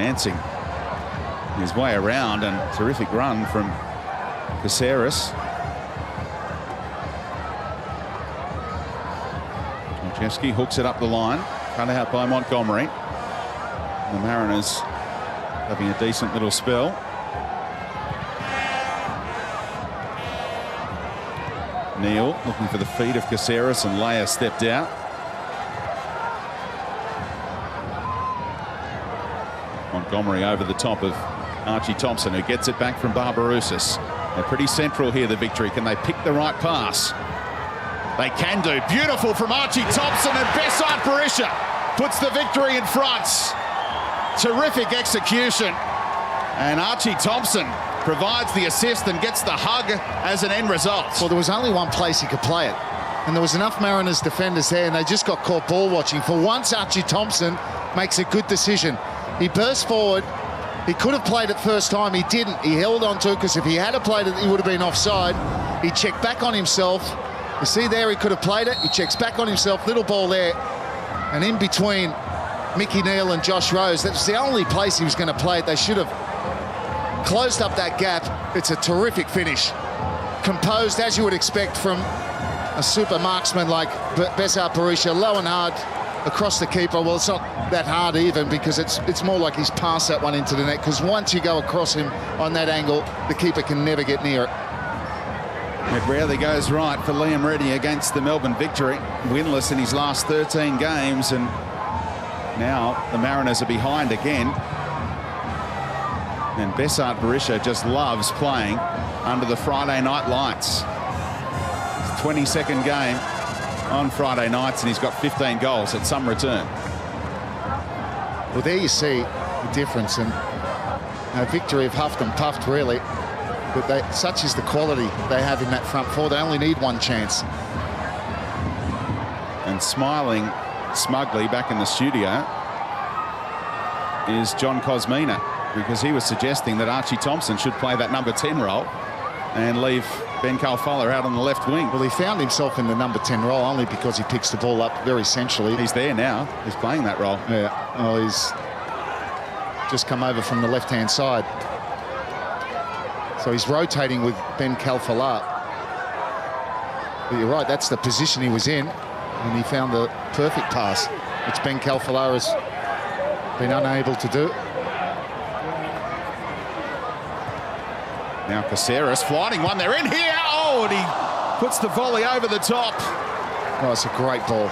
dancing his way around, and terrific run from Caceres. Olszewski hooks it up the line, cut out by Montgomery. The Mariners having a decent little spell. Neal looking for the feet of Caceres, and Leia stepped out. Montgomery over the top of Archie Thompson, who gets it back from Barbarouses. They're pretty central here, the Victory. Can they pick the right pass? They can do. Beautiful from Archie Thompson, and Besart Berisha puts the Victory in front. Terrific execution. And Archie Thompson provides the assist and gets the hug as an end result. Well, there was only one place he could play it, and there was enough Mariners defenders there, and they just got caught ball watching. For once, Archie Thompson makes a good decision. He burst forward. He could have played it first time. He didn't. He held on to it, because if he had played it, he would have been offside. He checked back on himself. You see there, he could have played it. He checks back on himself. Little ball there. And in between Mickey Neal and Josh Rose, that's the only place he was going to play it. They should have closed up that gap. It's a terrific finish. Composed, as you would expect from a super marksman like Besart Berisha. Low and hard across the keeper. Well, it's not that hard even, because it's more like he's passed that one into the net, because once you go across him on that angle, the keeper can never get near it. It rarely goes right for Liam Reddy against the Melbourne Victory. Winless in his last 13 games, and now the Mariners are behind again. And Besart Berisha just loves playing under the Friday night lights. His 22nd game on Friday nights, and he's got 15 goals at some return. Well, there you see the difference, and Victory have huffed and puffed really, but such is the quality they have in that front four. They only need one chance. And smiling smugly back in the studio is John Cosmina, because he was suggesting that Archie Thompson should play that number 10 role and leave Ben Calfella out on the left wing. Well, he found himself in the number 10 role only because he picks the ball up very centrally. He's there now. He's playing that role. Yeah. Well, he's just come over from the left-hand side. So he's rotating with Ben Calfella. But you're right, that's the position he was in, and he found the perfect pass, which Ben Calfella has been unable to do. Now Caceres flying one. They're in here. Oh, and he puts the volley over the top. Oh, it's a great ball.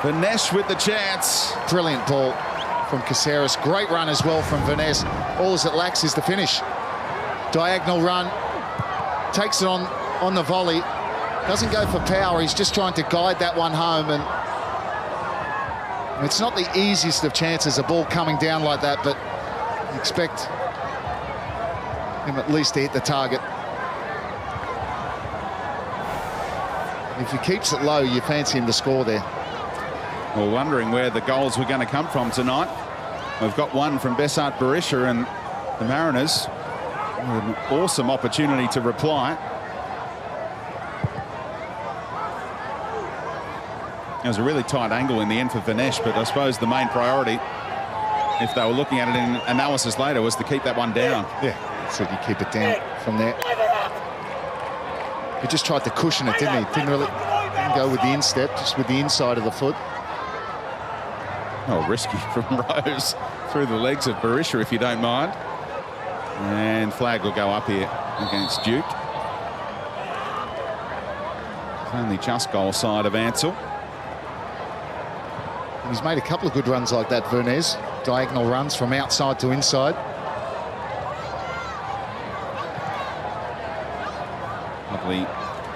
Vinesh with the chance. Brilliant ball from Caceres. Great run as well from Vinesh. All it lacks is the finish. Diagonal run. Takes it on the volley. Doesn't go for power. He's just trying to guide that one home. And it's not the easiest of chances, a ball coming down like that, but you expect him at least to hit the target. If he keeps it low, you fancy him to score there. Well, wondering where the goals were going to come from tonight. We've got one from Besart Berisha, and the Mariners with an awesome opportunity to reply. It was a really tight angle in the end for Vinesh, but I suppose the main priority, if they were looking at it in analysis later, was to keep that one down. Yeah, so you keep it down from there. He just tried to cushion it, didn't he? Didn't go with the instep, just with the inside of the foot. Oh, risky from Rose through the legs of Berisha, if you don't mind. And flag will go up here against Duke. It's only just goal side of Ansell. He's made a couple of good runs like that, Vernez. Diagonal runs from outside to inside. Lovely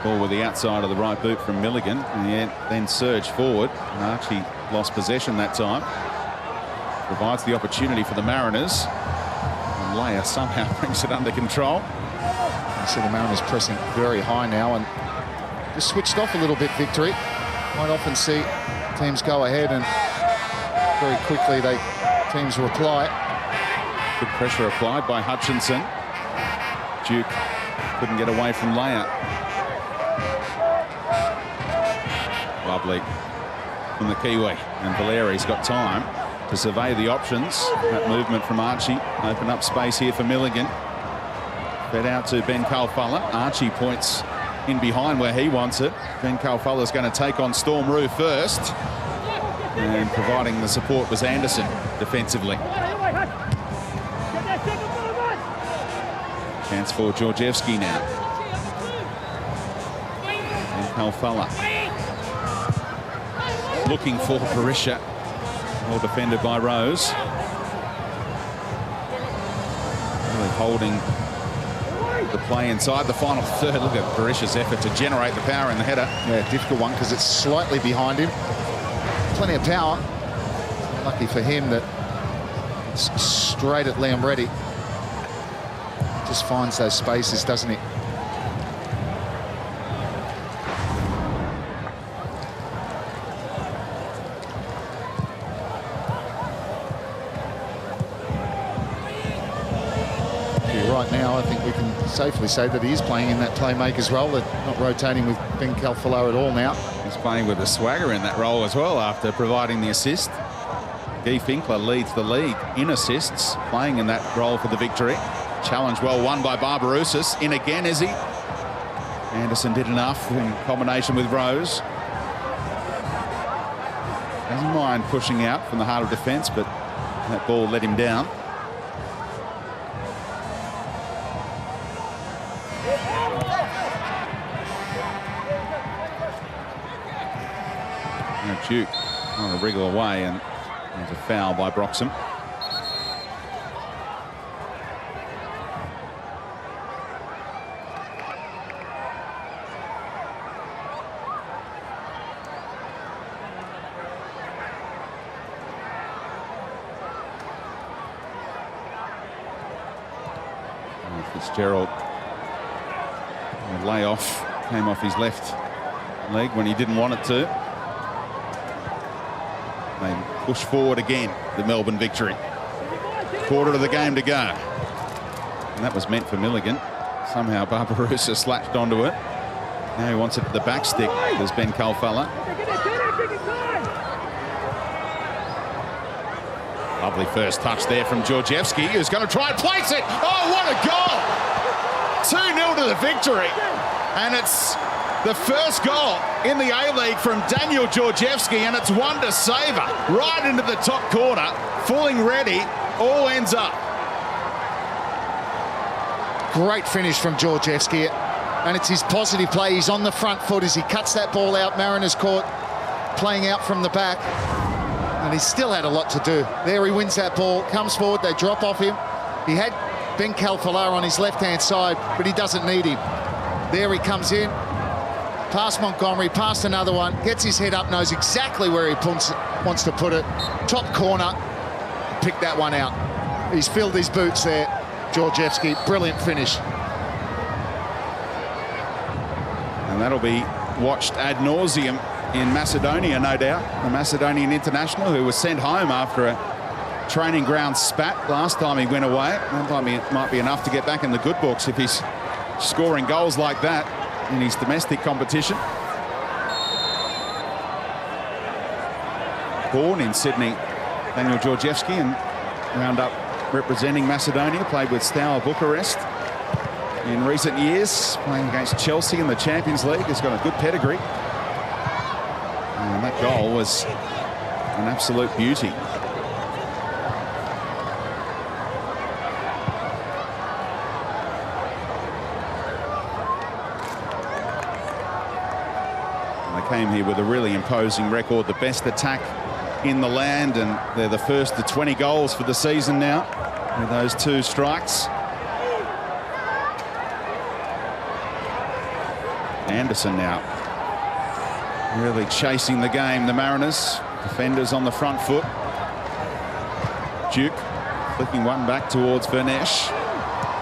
ball with the outside of the right boot from Milligan, and then surged forward. And Archie lost possession that time. Provides the opportunity for the Mariners. And Leia somehow brings it under control. You see the Mariners pressing very high now, and just switched off a little bit, Victory. Quite often see teams go ahead and very quickly teams reply. Good pressure applied by Hutchinson. Duke couldn't get away from Leia. Lovely from the Kiwi, and Valeri's got time. to survey the options. That movement from Archie open up space here for Milligan. Fed out to Ben Calfella. Archie points in behind where he wants it. Ben Calfella's going to take on Storm Roo first. And providing the support was Anderson defensively. Chance for Georgievski now. Ben Calfella. Looking for Barisha. Well defended by Rose. Really holding the play inside the final third. Look at Barisha's effort to generate the power in the header. Yeah, difficult one because it's slightly behind him. Plenty of power. Lucky for him that it's straight at Liam Reddy. Just finds those spaces, doesn't he? Right now, I think we can safely say that he is playing in that playmaker's role. They're not rotating with Ben Calfella at all now. He's playing with a swagger in that role as well after providing the assist. Guy Finkler leads the league in assists, playing in that role for the victory. Challenge well won by Barbarouses. In again, is he? Anderson did enough in combination with Rose. Doesn't mind pushing out from the heart of defence, but that ball let him down. Duke trying to wriggle away, and there's a foul by Broxham. Fitzgerald, a layoff, came off his left leg when he didn't want it to. They push forward again, the Melbourne victory. Quarter of the game to go. And that was meant for Milligan. Somehow Barbarouses slatched onto it. Now he wants it to the back stick. There's Ben Calfella. Lovely first touch there from Georgievski, who's going to try and place it. Oh, what a goal! 2-0 to the victory. And it's the first goal in the A-League from Daniel Georgievski, and it's one to savour. Right into the top corner, fooling ready, all ends up. Great finish from Georgievski, and it's his positive play. He's on the front foot as he cuts that ball out. Mariners caught playing out from the back, and he still had a lot to do. There he wins that ball, comes forward, they drop off him. He had Ben Calfella on his left-hand side, but he doesn't need him. There he comes in. Past Montgomery, past another one, gets his head up, knows exactly where he wants to put it. Top corner, pick that one out. He's filled his boots there, Georgievski. Brilliant finish. And that'll be watched ad nauseum in Macedonia, no doubt. The Macedonian international who was sent home after a training ground spat last time he went away. That might be enough to get back in the good books if he's scoring goals like that in his domestic competition. Born in Sydney, Daniel Georgievski, and wound up representing Macedonia, played with Steaua Bucharest in recent years, playing against Chelsea in the Champions League. He's got a good pedigree. And that goal was an absolute beauty. Came here with a really imposing record, the best attack in the land, and they're the first to 20 goals for the season now with those 2 strikes. Anderson now really chasing the game, the Mariners. Defenders on the front foot. Duke flicking one back towards Vernesh.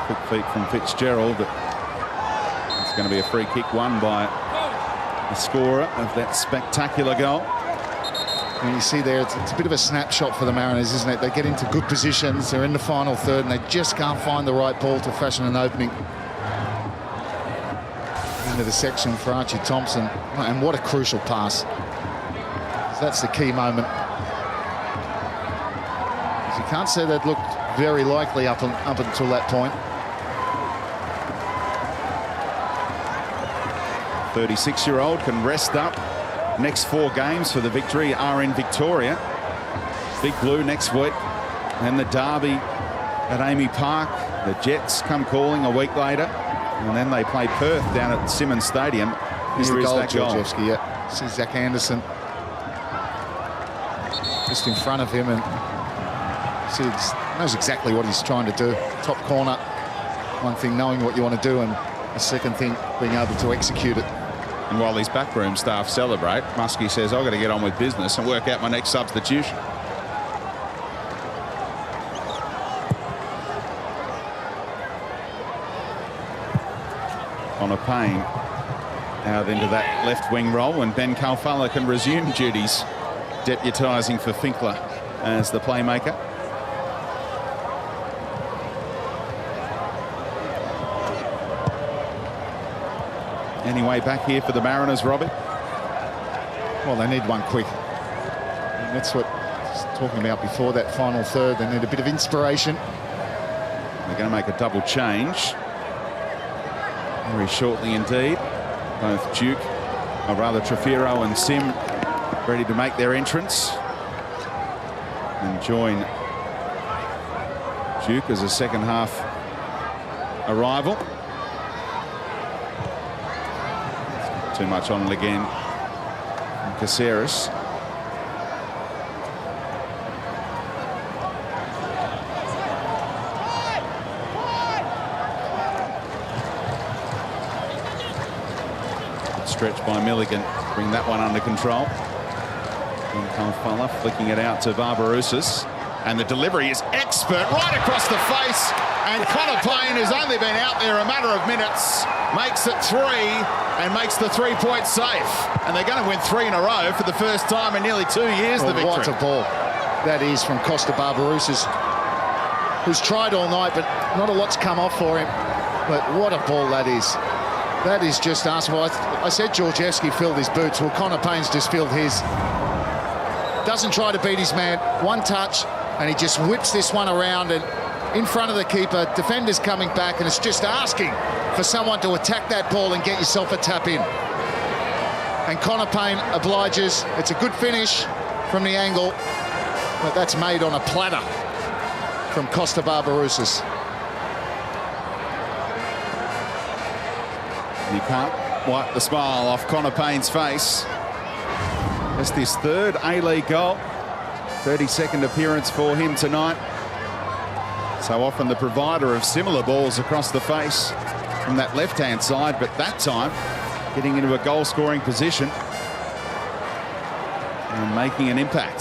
Quick feet from Fitzgerald, but it's going to be a free kick won by the scorer of that spectacular goal. And you see there, it's a bit of a snapshot for the Mariners, isn't it? They get into good positions, they're in the final third, and they just can't find the right ball to fashion an opening. Into the section for Archie Thompson, and what a crucial pass. So that's the key moment. can't say that looked very likely up until that point. 36-year-old can rest up. Next 4 games for the Victory are in Victoria. Big Blue next week. And the derby at Amy Park. The Jets come calling a week later. And then they play Perth down at Simmons Stadium. Here's Here the is goal, that goal. Georgievski, yeah. See Zach Anderson just in front of him, and knows exactly what he's trying to do. Top corner. One thing, knowing what you want to do, and the second thing, being able to execute it. And while his backroom staff celebrate, Muskie says, I've got to get on with business and work out my next substitution. Connor Payne out into that left wing role, and Ben Kalfala can resume duties, deputising for Finkler as the playmaker. Anyway, back here for the Mariners, Robbie. Well, they need one quick. And that's what I was talking about before, that final third. They need a bit of inspiration. They're going to make a double change very shortly indeed. Both Duke, or rather Trefiro and Sim, ready to make their entrance and join Duke as a second half arrival. Too much on it again from Caceres. Stretch by Milligan, bring that one under control. And Kalfala flicking it out to Barbarouses. And the delivery is expert right across the face. And Connor Payne, who's only been out there a matter of minutes, makes it 3 and makes the 3-point safe. And they're going to win 3 in a row for the first time in nearly 2 years, the victory. What a ball that is from Costa Barbarouses, who's tried all night, but not a lot's come off for him. But what a ball that is. That is just askable. I said Georgievski filled his boots. Well, Connor Payne's just filled his. Doesn't try to beat his man. One touch, and he just whips this one around and in front of the keeper. Defender's coming back, and it's just asking for someone to attack that ball and get yourself a tap in. And Connor Payne obliges. It's a good finish from the angle, but that's made on a platter from Costa Barbarouses. You can't wipe the smile off Connor Payne's face. Just his 3rd A-League goal. 32nd appearance for him tonight. So often the provider of similar balls across the face from that left-hand side, but that time getting into a goal-scoring position and making an impact.